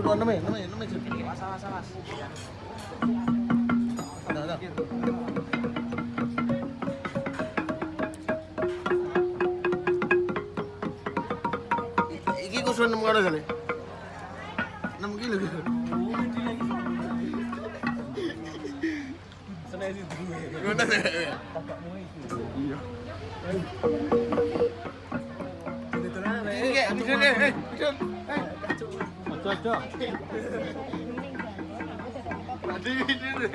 Keluar namanya. Sawas. Ada. Iki kusun 6 kali kali. 6 kilo gitu. Seneng sih duwe. Ngono ya. Kakakmu iki. Iya. Ditenan Iki kayak bidun bidun. Ojo. Tadi bidun.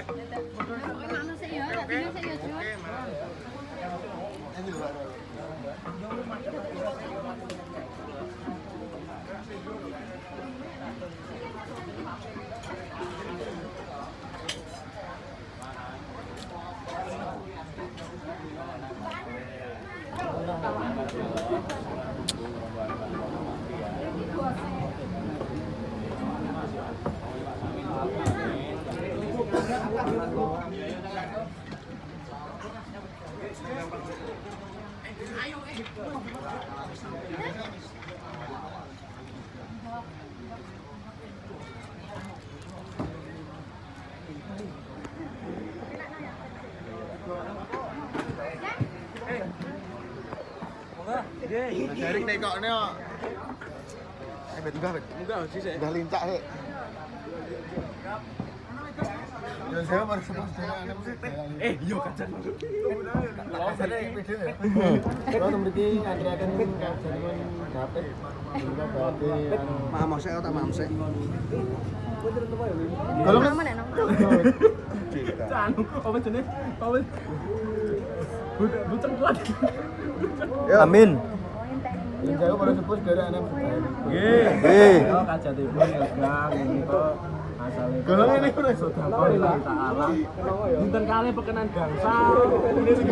Dari nekoknya. Enggak sih saya. Udah lincak sih. Ya saya baru sebut Iya kacan. Kacannya video ya. Kalau mriki ngaturaken kajaman dapet. Juga berarti Mam sik tak mam sik. kalau Anu, apa jenenge? Apa? Buceng kuat. Amin. yang saya baru sebut dari anak. Nggih. Oh kajatipun ngegang kok asale. Golong ini udah sudah kali tak arah. Bunten kali pekenan gangsal. Ini sing